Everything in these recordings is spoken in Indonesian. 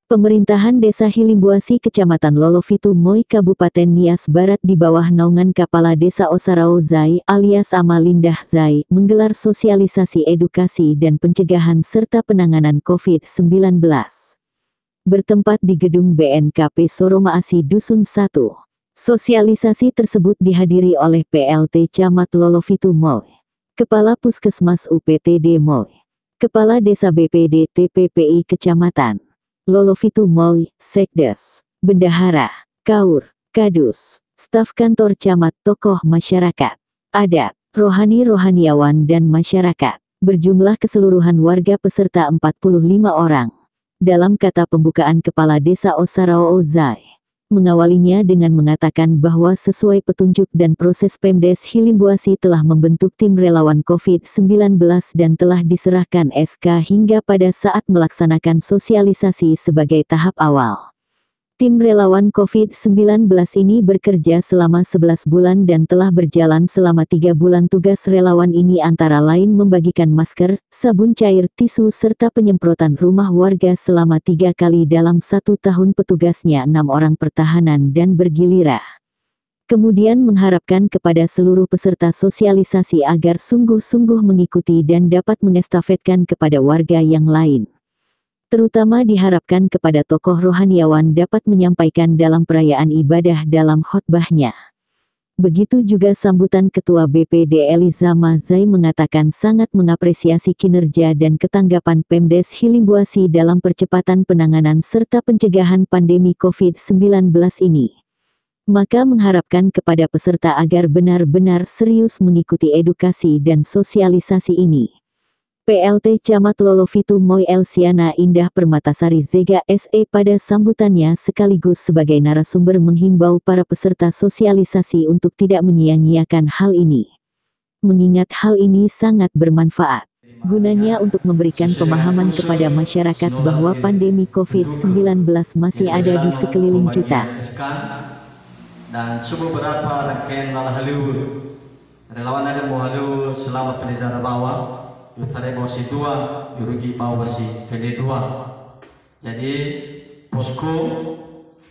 Pemerintahan Desa Hilimbuasi Kecamatan Lolovitu Moi Kabupaten Nias Barat di bawah naungan Kepala Desa Osarao Zai alias Amalindah Zai menggelar sosialisasi edukasi dan pencegahan serta penanganan COVID-19. Bertempat di gedung BNKP Soromaasi Dusun 1. Sosialisasi tersebut dihadiri oleh PLT Camat Lolovitu Moi, Kepala Puskesmas UPTD Moi, Kepala Desa BPD TPPI Kecamatan Lolovitu Moi, Sekdes, Bendahara, Kaur, Kadus, staf kantor camat, tokoh masyarakat, adat, rohani-rohaniawan dan masyarakat. Berjumlah keseluruhan warga peserta 45 orang. Dalam kata pembukaan Kepala Desa Osarao Zai, mengawalinya dengan mengatakan bahwa sesuai petunjuk dan proses Pemdes Hilimbuasi telah membentuk tim relawan COVID-19 dan telah diserahkan SK hingga pada saat melaksanakan sosialisasi sebagai tahap awal. Tim relawan COVID-19 ini bekerja selama 11 bulan dan telah berjalan selama 3 bulan. Tugas relawan ini antara lain membagikan masker, sabun cair, tisu serta penyemprotan rumah warga selama 3 kali dalam 1 tahun. Petugasnya 6 orang pertahanan dan bergilirah. Kemudian mengharapkan kepada seluruh peserta sosialisasi agar sungguh-sungguh mengikuti dan dapat mengestafetkan kepada warga yang lain. Terutama diharapkan kepada tokoh rohaniawan dapat menyampaikan dalam perayaan ibadah dalam khotbahnya. Begitu juga sambutan Ketua BPD Elizama Zai mengatakan sangat mengapresiasi kinerja dan ketanggapan Pemdes Hilimbuasi dalam percepatan penanganan serta pencegahan pandemi COVID-19 ini. Maka mengharapkan kepada peserta agar benar-benar serius mengikuti edukasi dan sosialisasi ini. PLT Camat Lolovitu Moi Elsiana Indah Permatasari Zega SE pada sambutannya sekaligus sebagai narasumber menghimbau para peserta sosialisasi untuk tidak menyia-nyiakan hal ini. Mengingat hal ini sangat bermanfaat. Gunanya untuk memberikan pemahaman kepada masyarakat bahwa pandemi COVID-19 masih ada di sekeliling kita. Dan beberapa rangkaian relawan ada mau halu selama Felizara bawah. Utara bawah si 2, Yurugi bawah si VD 2. Jadi posko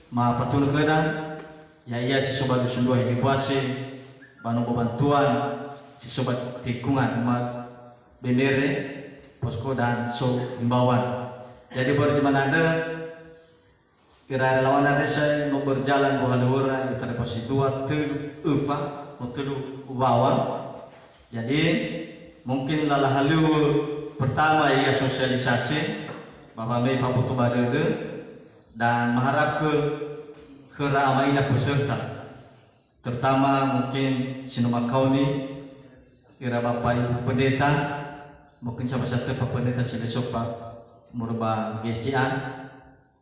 ma fatul kena ya iya si sobat dusun 2 Hilimbuasi banu bantuan si sobat tikungan umat bendere posko dan so himbauan. Jadi berjalan ada kira relawan ada saya mau berjalan bawah luhur utara bawah si 2 telu ufa telu bawah. Jadi mungkin lalah halu pertama ia sosialisasi Bapak Mei Fabutu Badede dan mengharap ke ramainya peserta, terutama mungkin sinema kauni kira Bapak Ibu Pendeta, mungkin sama satu Pak Pendeta sila sopa merubah GSCA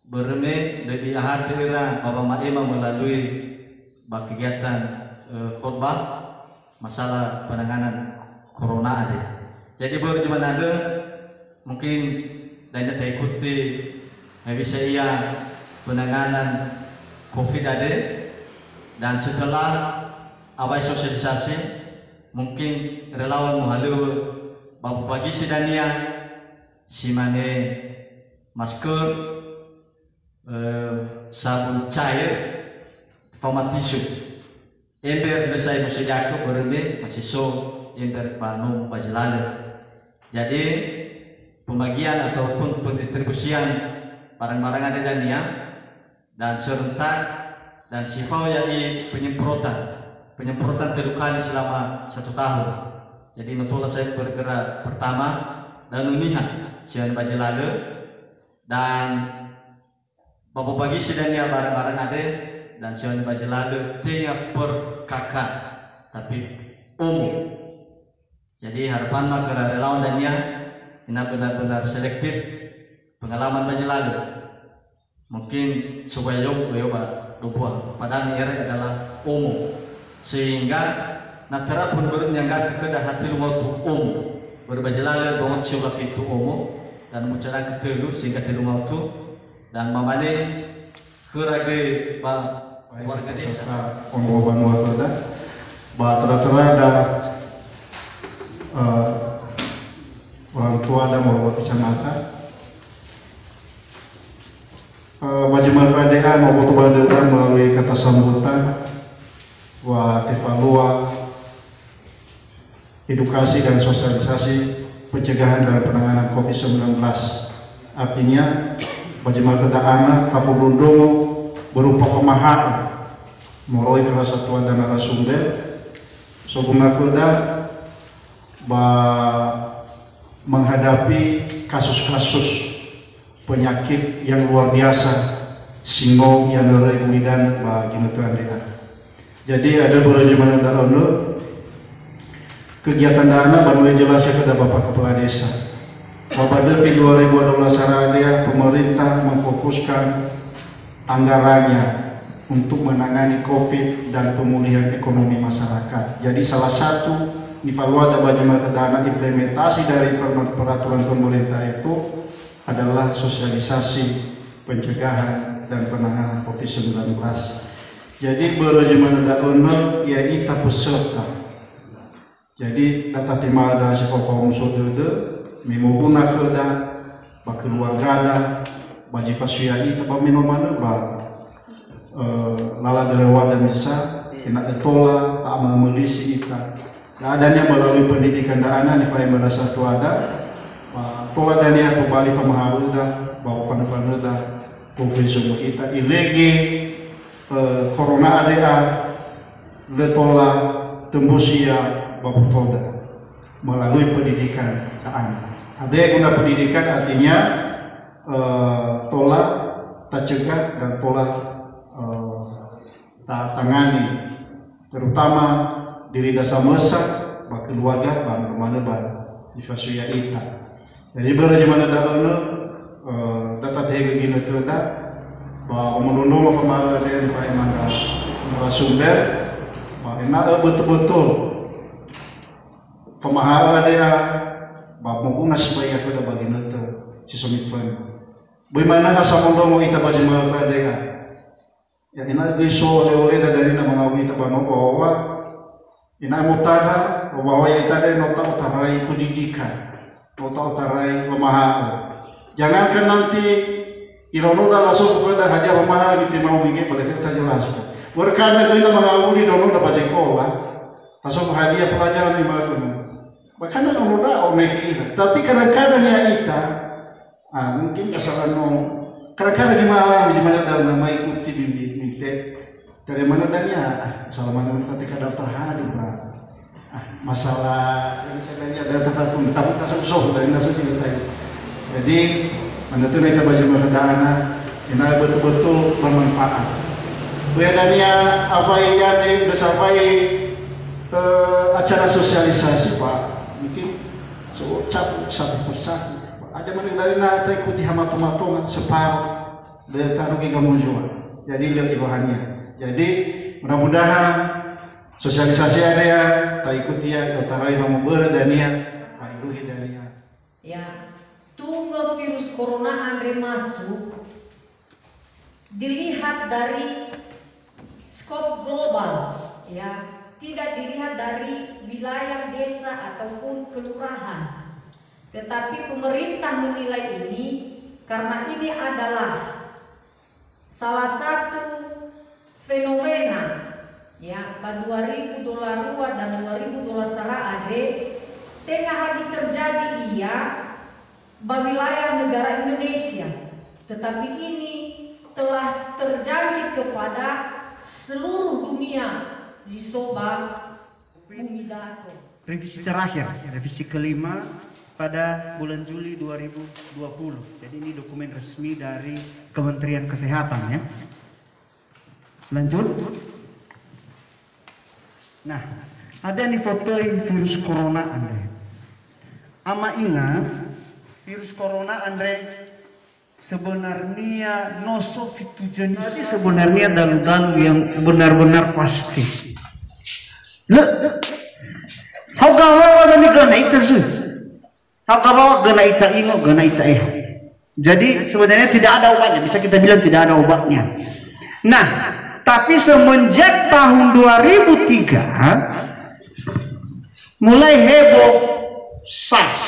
berme lebih hati kira Bapak Maema melalui kegiatan khotbah masalah penanganan Corona ada. Jadi berjalan ada mungkin dan kita ikuti bisa ia penanganan COVID ada dan setelah awal sosialisasi mungkin relawan muhalu babu bagi sidania simane masker sabun cair format tisu ember besar musuh jago berende masih so ember banu bajelale. Jadi pembagian ataupun pendistribusian barang-barang ada dania dan serentak dan sifau yaitu penyemprotan terukali selama 1 tahun. Jadi mentola saya bergerak pertama dan unihan sian bajelale dan bapak bagi sedania barang-barang ada dan sian bajelale tiap per kakak tapi umum. Jadi harapan makara relawan dan ini benar-benar selektif pengalaman baju lalu. Mungkin supaya lupa padahal ini adalah umum sehingga natera pun bernyangga kekedah hati lumau umum berbaju lalu banget syuraf itu umum dan muncul ketelu sehingga telu tu dan mamane kerage warga desa pengobatan warga batura-tura ada orang tua dan bapak kecamatan sambutan wa tevalua edukasi dan sosialisasi pencegahan dan penanganan COVID-19. Artinya bagaimana kedaan kafulundungu berupa pemahaman moroi kerasa tua dan narasumber sobunga kuda menghadapi kasus-kasus penyakit yang luar biasa singo yang regulidan bagi negara. Jadi ada bagaimana dalam kegiatan dana bantu jelasnya kepada Bapak Kepala Desa. Pada 2012 sarada pemerintah memfokuskan anggarannya untuk menangani COVID dan pemulihan ekonomi masyarakat. Jadi salah satu evaluasi bagaimana dana implementasi dari peraturan pemerintah itu adalah sosialisasi pencegahan dan penanganan COVID-19. Jadi bagaimana dana ya kita peserta. Jadi data timada si forum sodede mimuguna keda bakeluarga baji fasuya itu paminomana ba lala derewa dan bisa enak etola amal melisi ita. Adanya melalui pendidikan dana di fai merasa satu ada tola dania atau bali famaharuda bawa fana-fana covid semua kita ilegi corona ada letola tembusia baputoda melalui pendidikan dana. Ada yang guna pendidikan artinya tola tak cegah dan tola tak tangani terutama diri dasar mesak bak keluarga bang kemana bang di fasuya ita. Jadi bagaimana dahulu dapat begini tu dah bahwa menundung pemahaman dari mana narasumber bahwa betul-betul pemahaman dia bahwa menggunakan supaya pada bagian itu si suami fan. Bagaimana asal menundung kita bagaimana dia? Ya ina diso oleh dari nama ngawi kita bano bahwa ina mutara bahwa kita ada nota utarai pendidikan. Nota utarai pemahaman. Jangankan nanti irono dah langsung kepada haja pemahaman kita mau ingin boleh kita jelaskan. Berkana kita mengawali dono dah baca sekolah, tasawuf hadiah pelajaran di mana? Bahkan dono dah onek ini. Tapi kadang-kadang ya kita, mungkin kesalahan kadang-kadang gimana dalam nama ikuti bimbing dari mana danya? Salah mana ketika daftar hari lah. Masalah ini saya ada tertentu tapi kasih soh dari nasi kita. Jadi mana tu kita baca dana ini betul-betul bermanfaat. Bedanya apa yang bersampai acara sosialisasi Pak mungkin cap satu persatu. Ada mana dari nata ikuti hamato-mato separuh dari taruh ke gamujuan. Jadi lihat ibahannya. Jadi mudah-mudahan sosialisasi ada ya, tak ikuti ya, utarai mamubur dan ya, tak iluhi dan ya. Ya, tunggu virus corona Andre masuk, dilihat dari skop global, ya, tidak dilihat dari wilayah desa ataupun kelurahan. Tetapi pemerintah menilai ini karena ini adalah salah satu fenomena. Ya, pada $2.000 dan $2.000 sarade tengah lagi terjadi di wilayah negara Indonesia, tetapi ini telah terjangkit kepada seluruh dunia di soba bumi dako. Revisi terakhir, revisi kelima pada bulan Juli 2020. Jadi ini dokumen resmi dari Kementerian Kesehatan ya. Lanjut. Nah, ada nih foto virus corona Andre. Ama ingat virus corona Andre sebenarnya noso fitogenis. Jadi sebenarnya dalu-dalu yang benar-benar pasti. Hagawa dan gana ita su. Hagawa gana ita ino gana ita Jadi sebenarnya tidak ada obatnya. Bisa kita bilang tidak ada obatnya. Nah, tapi semenjak tahun 2003 mulai heboh SARS.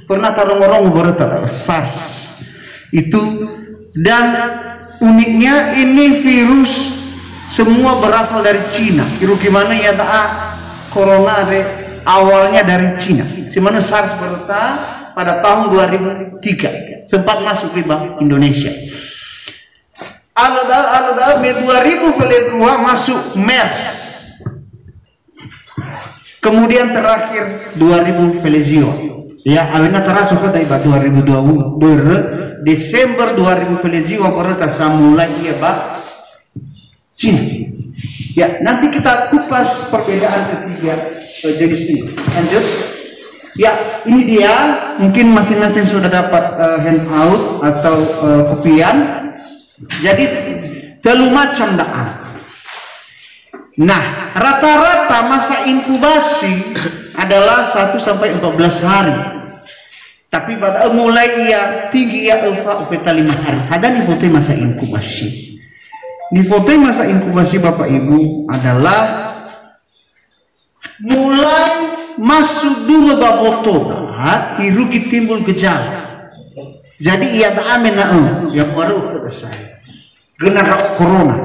Pernah taruh orang baru tahu SARS itu dan uniknya ini virus semua berasal dari Cina. Virus gimana ya corona awalnya dari Cina. Semana SARS pada tahun 2003 sempat masuk ke Indonesia. Ada 2002 masuk MERS. Kemudian terakhir 2000 Felizio. Ya, awalnya terasa pada 2020 Desember 2000 Felizio berarti mulai Cina. Ya, nanti kita kupas perbedaan ketiga jenis ini. Lanjut. Ya, ini dia. Mungkin masing-masing sudah dapat handout atau kopian. Jadi telu macam dah. Nah, rata-rata masa inkubasi adalah 1 sampai 14 hari. Tapi pada mulai tinggi upeta 5 hari. Ada nih foto masa inkubasi. Di foto masa inkubasi Bapak Ibu adalah mulai masuk dulu baboto, irugi timbul gejala. Jadi ia tak amin yang baru kata saya. Genara corona.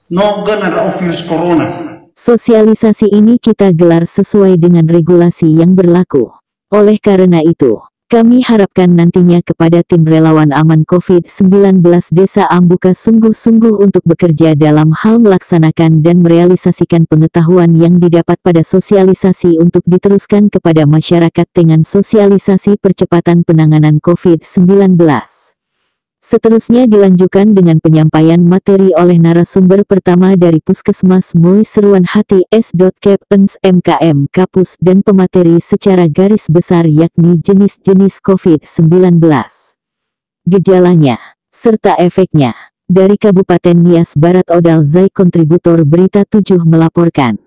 No genara virus corona. Sosialisasi ini kita gelar sesuai dengan regulasi yang berlaku. Oleh karena itu, kami harapkan nantinya kepada tim relawan aman COVID-19 Desa Ambuka sungguh-sungguh untuk bekerja dalam hal melaksanakan dan merealisasikan pengetahuan yang didapat pada sosialisasi untuk diteruskan kepada masyarakat dengan sosialisasi percepatan penanganan COVID-19. Seterusnya dilanjutkan dengan penyampaian materi oleh narasumber pertama dari Puskesmas Moi Seruan Hati S.Kepens MKM Kapus dan pemateri secara garis besar yakni jenis-jenis COVID-19, gejalanya, serta efeknya. Dari Kabupaten Nias Barat Odal Zai kontributor Berita 7 melaporkan.